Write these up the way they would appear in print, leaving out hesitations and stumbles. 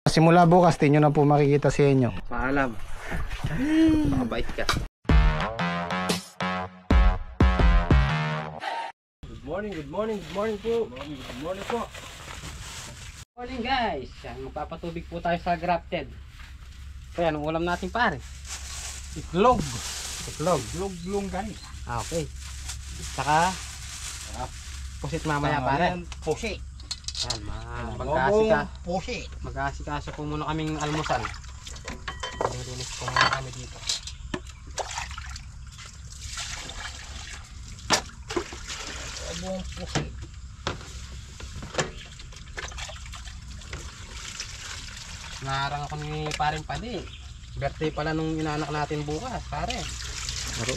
Simula bukas, di nyo na po makikita si Enyo. Paalam. Mabait ka. Good morning po. Good morning po. Morning guys. Yan, magpapatubig po tayo sa grafted. Kaya anong ulam natin pare? Itlog. Itlog guys. Okay. Saka pusit mamaya pare. Pusit. Yan, Pusit. mag-aasikaso po muna kaming almusal. Linis po muna kami dito. Abong pusit. Naharang ako ni paring Padi. Birthday pala nung inaanak natin bukas, pare. Ano?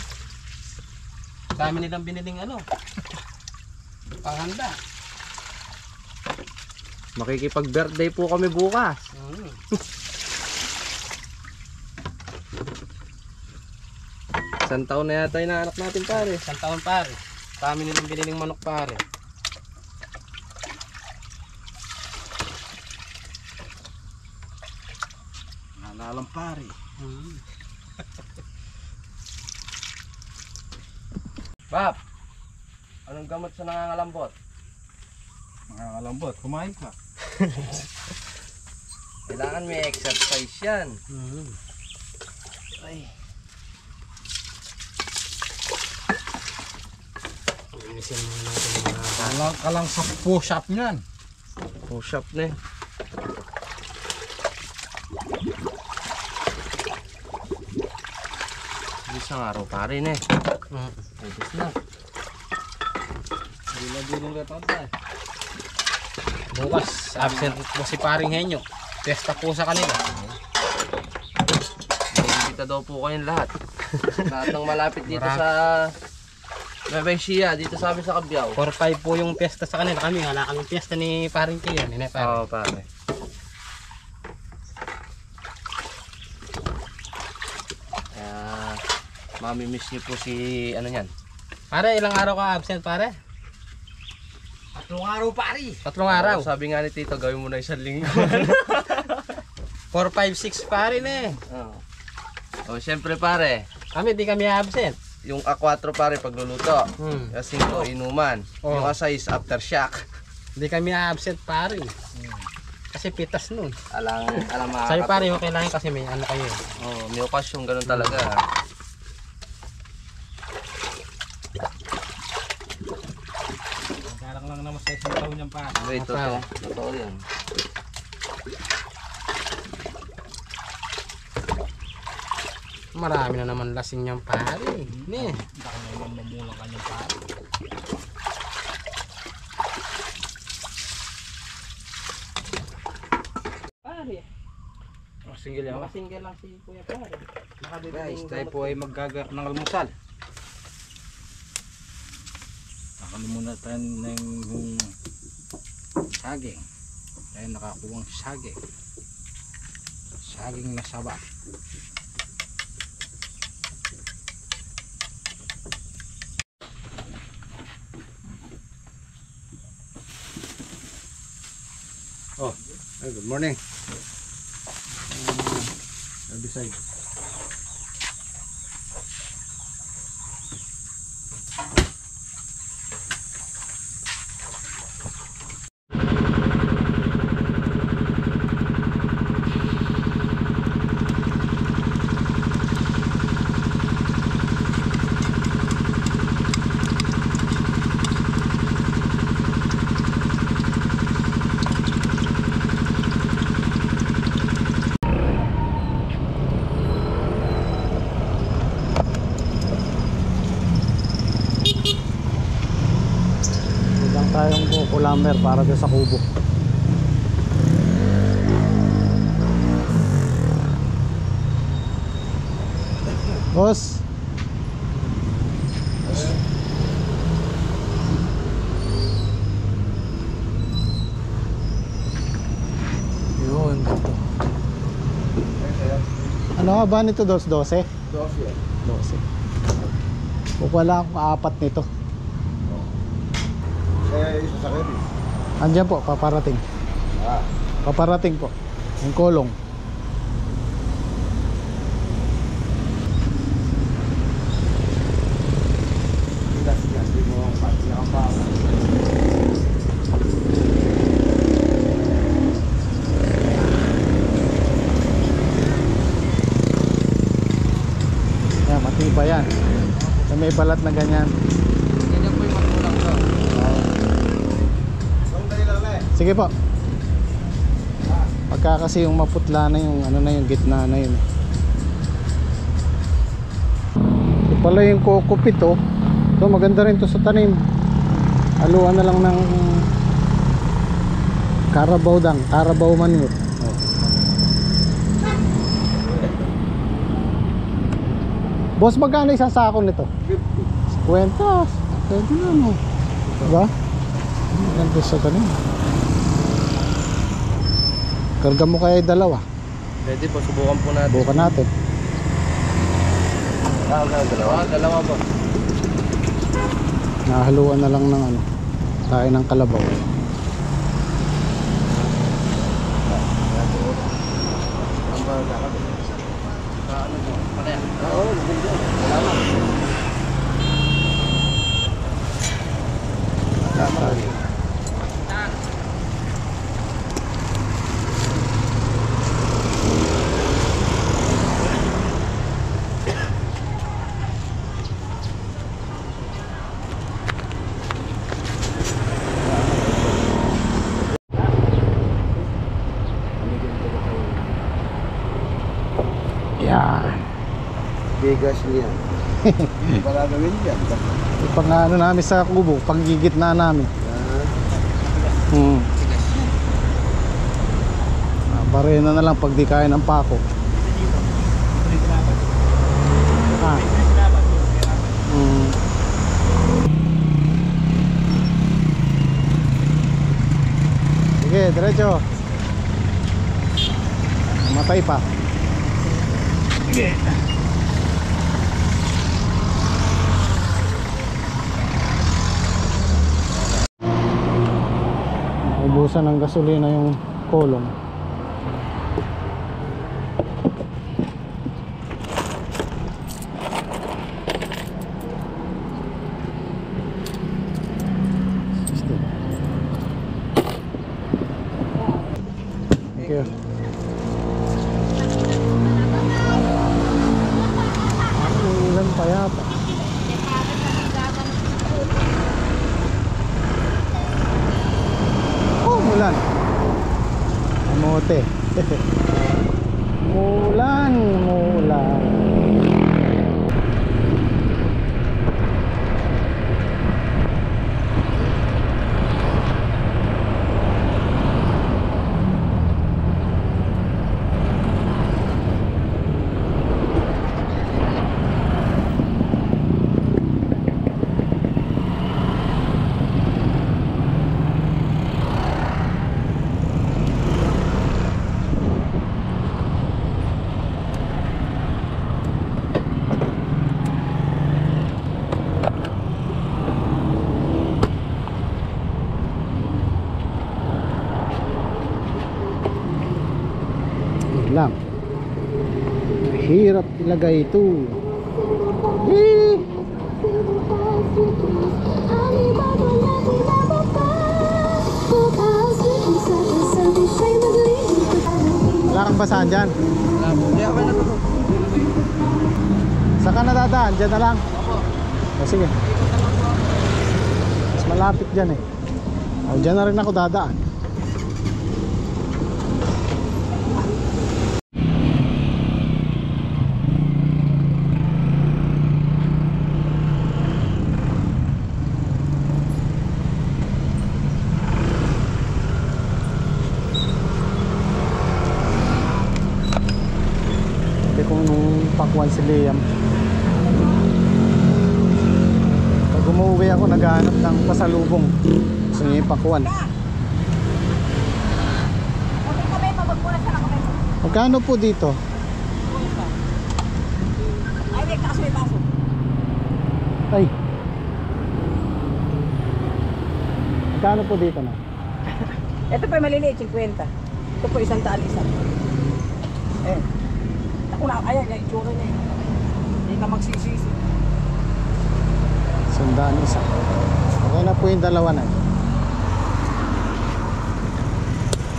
Dami nilang biniling panghanda. Makikipag-birthday po kami bukas. Isang taon na yata inaanak natin pare. Isang taon pare. Dami nilang biniling manok pare. Nalalang pare. Bab, anong gamot sa nangangalambot? Nangangalambot, kumain ka. Kailangan may exercise yan. Ay. Linisin muna natin yung mga Ka lang sa push-up niyan. push-up na eh. Isang araw pare na eh. Ubus na. Bilong ka tayo. Bukas, absent po si paring Henyo. Testa po sa kanila. Kita daw po kayong lahat. Lahat ng malapit dito sa Nueva Ecija, dito sa amin sa Cabiao. 4-5 po yung piyesta sa kanila. Kami wala kaming piyesta ni paring Kiyan. Oo, pare. Kaya mamimiss niyo po si ano yan. Pare, ilang araw ka absent pare? 3 araw pare. 3 araw. Sabi nga ni Tito, gawin mo na 1 linggo. 4, 5, 6 pare na eh. Oh, syempre pare. Kami di kami absent. Yung A4 pare pagluluto. Yung 5 inuman. Yung A6 aftershock. Di kami absent pare. Kasi pitas nun. Alam sabi pare, okay lang kasi may ano kayo. Oh, may okasyon ganun talaga. Garang lang naman sa isang taon niyan pare. Wait, totoo yan. Marami na naman lasing niyang pare. Ne. Baka naman mamulang kanyang pare. Pare. Single yan. Single lang si Kuya pare. Guys, tayo po ay maggaganap ng almusal. Nakalimutan ng saging. Tayo nakakuwang saging. Saging na saba. Oh, good morning. Beside. Tayong kulamber para doon sa kubo. Boss. Yun, dito. Ano nga ba nito? 12? 12. 12. Wala akong 4 nito. Isa sa kedi. Andiyan po, paparating. Paparating po. Yung kulong. Yan, matibay yan. So, may balat na ganyan. Ganyan po yung magulang ko. Sige po. Pagka kasi yung maputla na yung ano na yung gitna na yun. Ito pala yung kokopit oh. So maganda rin to sa tanim. Haluan na lang ng Carabao manure. Oh. Boss, magkano isang sako nito? 50. Pwede na mo. Diba? Maganda sa tanim. Karga mo kaya yung dalawa. Pwede po, subukan po natin. Bukan natin. Dalawa po. Nahaluan na lang ng ano, tayo ng kalabaw. Yan. Bigas niya. Para gawin yan. Pang ano namin sa kubo, panggigit na namin. Barena na lang pag di kaya ng pako. Ah. Sige, diretso. Matay pa. Sige. Ubusan ng gasolina yung kolong. Thank you. Ulan pa yata. Oh, mulan. Amote. Mulan. Lang. Hirap ilagay ito. Wala kang basahan dyan. Saan ka nadadaan? Dyan na lang. O sige. Mas malapit dyan eh. O dyan na rin ako dadaan. Kung nung pakwan si Liam, pag umuwi ako naghahanap ng pasalubong, gusto niya yung pakwan. Magkano po dito? Ay, magkano po dito na? Ito po maliliit, 50. Ito po 100 isa. okay na eh. Hindi ka magsisisi. Sandaan isa. Okay na po yung dalawa na.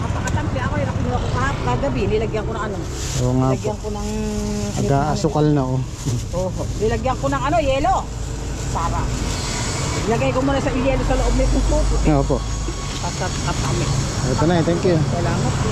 Napakatampi ako yung nakuha ko kagabi. Nilagyan ko ng ano. Oo nga po. Nilagyan ko ng... Aga-asukal na oh. Oo. Nilagyan ko ng ano, yelo. Para. Ilagay ko muna sa yelo sa loob nitong puso. Oo po. At kami. Ito na, thank you. Salamat po.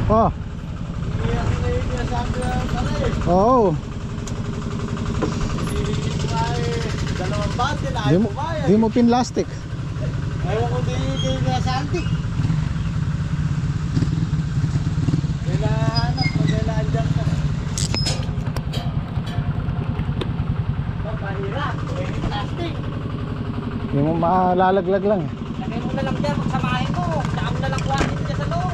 Oh. Oo. Dalawang bante na Di mo, di mo pinlastic. Ewan ko din na sa antik. Kailangan magkailangan dyan ka. Pahirap. Plastic. Di mo malalaglag lang. Lagay mo na lang dyan. Pagsamahin ko. Saan mo na lang kuhanin dyan sa loob.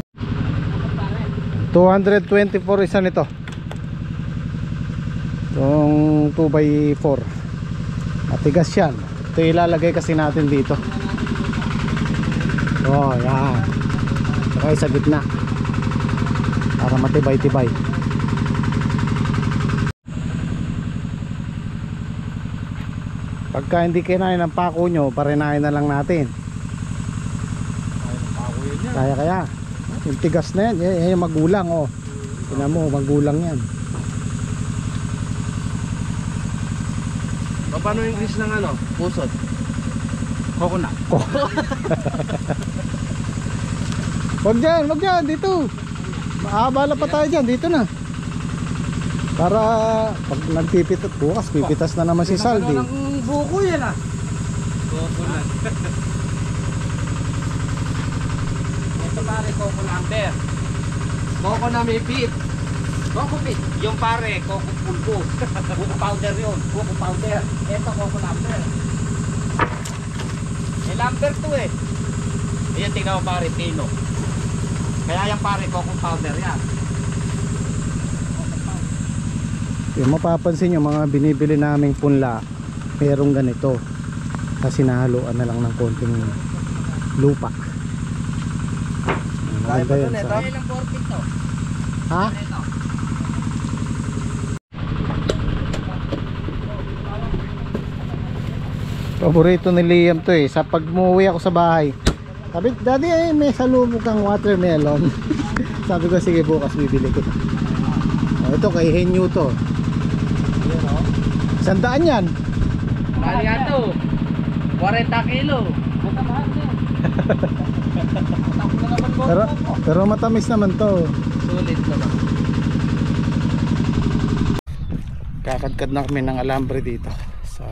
224 isa nito. Itong 2x4. Matigas yan. Ito ilalagay kasi natin dito. Oh, yan. Okay, sa gitna. Para matibay-tibay. Pagka hindi kinain ng pako nyo, parinahin na lang natin. Kaya. Yung tigas na yan. Yan yung magulang, oh. Tingnan mo, magulang yan. Paano yung English ng ano? Pusod. Coconut. Wag dyan, dito. Maabala pa tayo dyan, dito na. Para pag nagpipitas, bukas pipitas na naman si Saldi. Ang buko yan ah. Coconut. Ito pare, coco number. Coco na may pit. Coco pit. Yung pare, coco pulbo. Coco powder yun. Coco powder. Ito coco number. May number to eh. Ayan, tingnan mo pare, tino. Kaya yung pare, coco powder yan. Yung mapapansin nyo, mga binibili naming punla, merong ganito. Kasi nahaluan na lang ng konting lupa. Maganda yun sa... Ilang 40 to? Ha? Ito. Paborito ni Liam to eh. Sa pag umuwi ako sa bahay, sabi, Daddy, may salubog kang watermelon. Sabi ko, sige, bukas bibili ko. Oh, ito kay Henyo to. 100 yan. Mali nga to. 40 kilo. Pero matamis naman to. Sulit naman. Kakadkad na kami ng alambre dito sa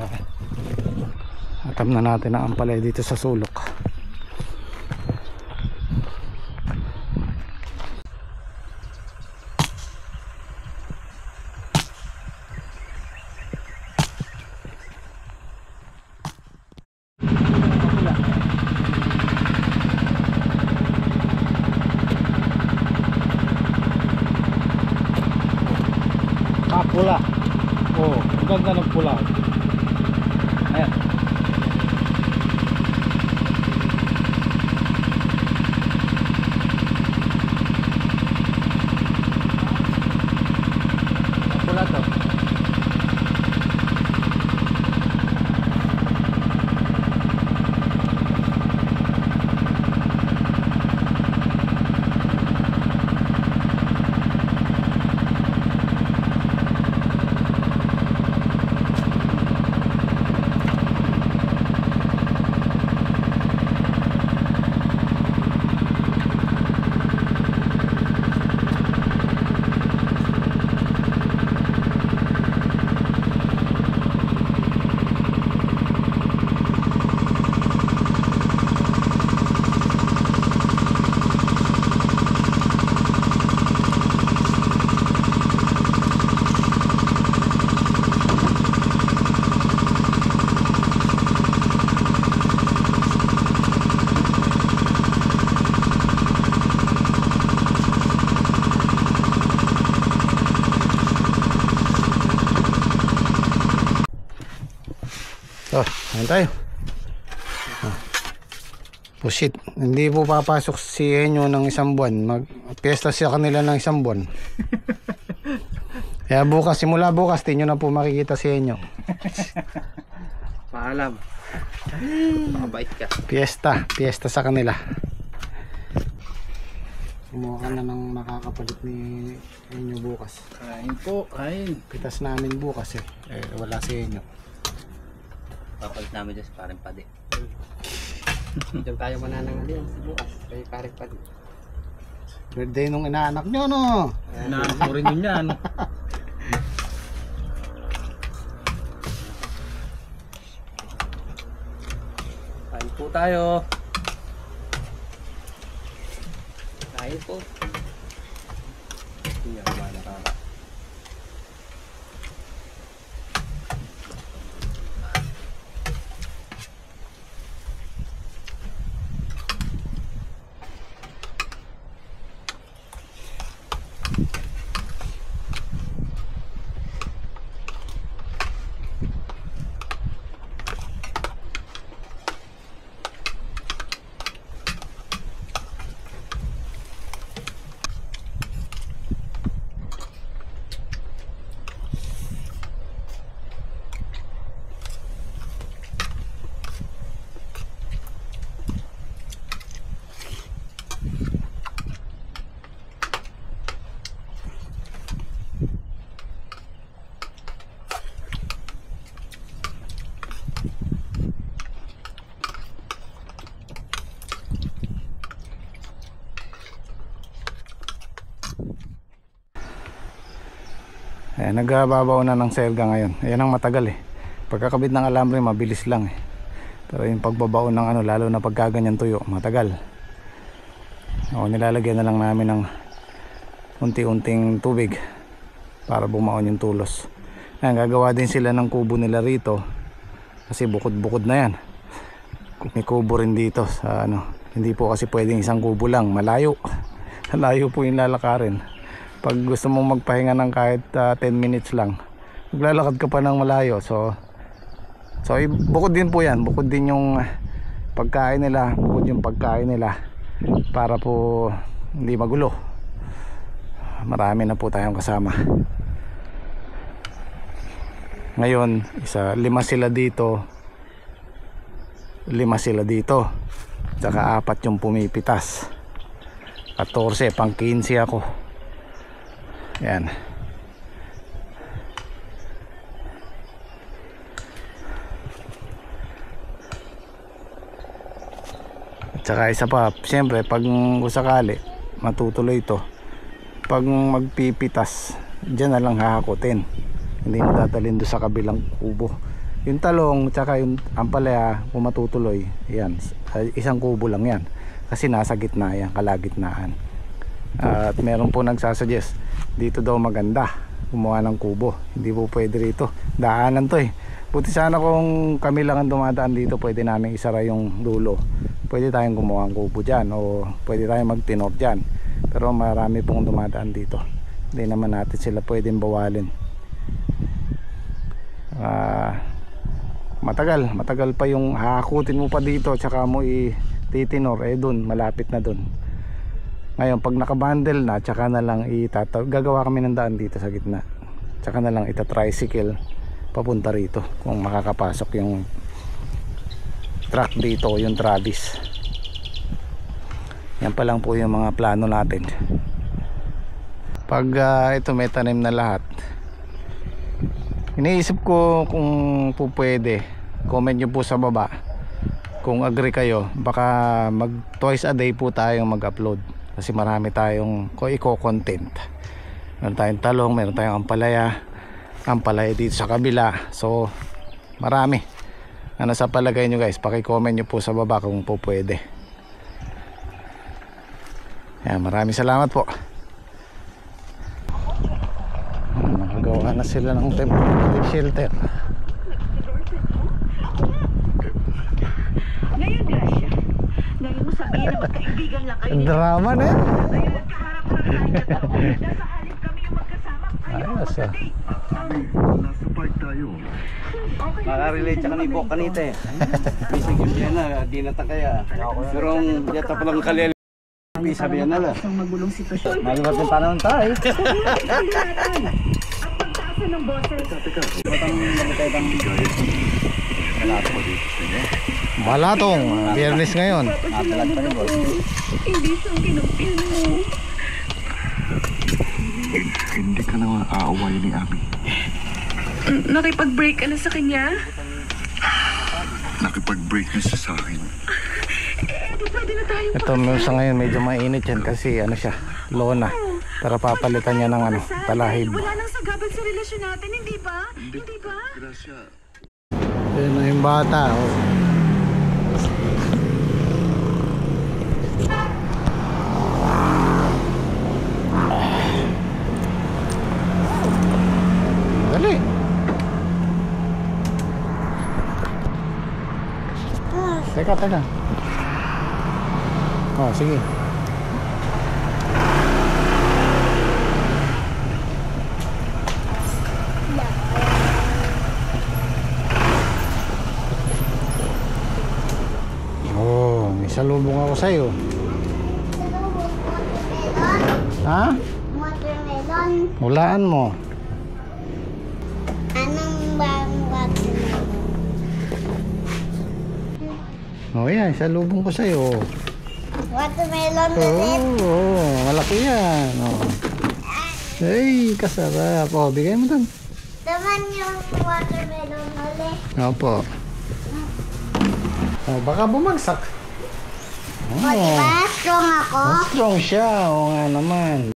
atam na natin ang ampalay dito sa sulok. Pula. Oh, ang ganda ng pula. Ayan. Pula to. So, ayun tayo. Pusit, hindi po papasok si Henyo ng isang buwan. Mag-fiesta siya kanila ng isang buwan. Kaya bukas, simula bukas, di nyo na po makikita si Henyo. Paalam. Makabait ka. Fiesta sa kanila. Kumuha ka na ng makakapalit ni Henyo bukas. Kain po, kain. Pitas namin bukas wala si Henyo. Papalit namin dyan sa parang padi. Diyan tayo mananangali yan sa bukas. Kay pare pa din. Birthday nung inaanak nyo, no? Inaanak mo rin yun yan. Kain po tayo. Kain po. Hindi ako nakaka. Ayan, nagbabaw na ng selga ngayon. Ayan ang matagal Pagkakabit ng alambre mabilis lang Pero yung pagbabaon ng ano, lalo na pagkaganyan tuyo, matagal. Nilalagyan na lang namin ng unti-unting tubig para bumaon yung tulos. Ayan, gagawa din sila ng kubo nila rito kasi bukod-bukod na yan. May kubo rin dito sa ano. Hindi po kasi pwedeng isang kubo lang, malayo. Malayo po yung lalakarin. Pag gusto mong magpahinga ng kahit 10 minutes lang, maglalakad ka pa ng malayo. So bukod din po yan, bukod din yung pagkain nila, bukod yung pagkain nila para po hindi magulo. Marami na po tayong kasama. Ngayon, 5 sila dito, 5 sila dito, tsaka 4 yung pumipitas. 14, pang 15 ako. Yan. At saka isa pa, siyempre pag sakali matutuloy ito, pag magpipitas, dyan na lang hahakutin, hindi mo dadalhin doon sa kabilang kubo. Yung talong tsaka yung ampalaya, kung matutuloy, yan, isang kubo lang yan kasi nasa gitna yan, kalagitnaan. At meron po nagsasuggest dito daw maganda gumawa ng kubo, hindi po pwede rito, daanan to buti sana kung kami lang ang dumadaan dito, pwede namin isara yung dulo, pwede tayong gumawa ng kubo dyan o pwede tayong magtinor dyan, pero marami pong dumadaan dito, hindi naman natin sila pwedeng bawalin. Matagal pa yung hakutin mo pa dito tsaka mo ititinor, dun malapit na dun. Ngayon pag nakabundle na, tsaka na lang gagawa kami ng daan dito sa gitna, tsaka na lang ita-tricycle papunta rito kung makakapasok yung truck dito, yung Travis. Yan pa lang po yung mga plano natin. Pag ito may tanim na lahat, iniisip ko kung po pwede, comment nyo po sa baba kung agree kayo, baka mag twice a day po tayong mag-upload kasi marami tayong i-content. Meron tayong talong, meron tayong ampalaya dito sa kabila, so marami. Ano sa palagay nyo guys, paki-comment nyo po sa baba kung po pwede. Yan, maraming salamat po. Nakagawa na sila ng temporary shelter. Ngayon, Gracia, ngayon mo sabihin na magkaibigan lang kayo. Drama na yan. Ngayon nagkaharap-harapan na tayo. Nasa halip kami yung magkasama. Ayaw Ayos, magka-date. Nasa part Makarelate ka ni Bok kanite. Bisig yung yan na, di na kaya. Pero ang yata palang kalil. Sabi yan nala. Ang magulong sitwasyon. Malibat yung panahon tayo. At pagtaasan ng boses. Balatong, Biyernes ngayon. Natalag pa rin, boss. Hindi siyang kinumpiyan mo. Hindi ka naman aaway ni Ami. Nakipag-break ka na sa kanya? Nakipag-break na siya sa akin. Di pwede na tayo. Ito sa ngayon medyo mainit yan kasi ano siya, lona. Para papalitan niya ng ano, talahib. Wala nang sagabal sa relasyon natin, hindi ba? Hindi ba? Gracia. Ayun na yung bata. Oh. Dali. Teka. Oh, sige. Oh, may salubong ako sa'yo. Ha? Watermelon. Hulaan mo. Anong bang watermelon? Oh, yan. Salubong ko sa'yo. Watermelon ulit. Oo, malaki yan. Oh. Ay, kasarap. Oh, bigay mo dun. Naman yung watermelon ulit. Opo. Oh, baka bumagsak. O, diba? Strong ako. Strong siya. Oo nga naman.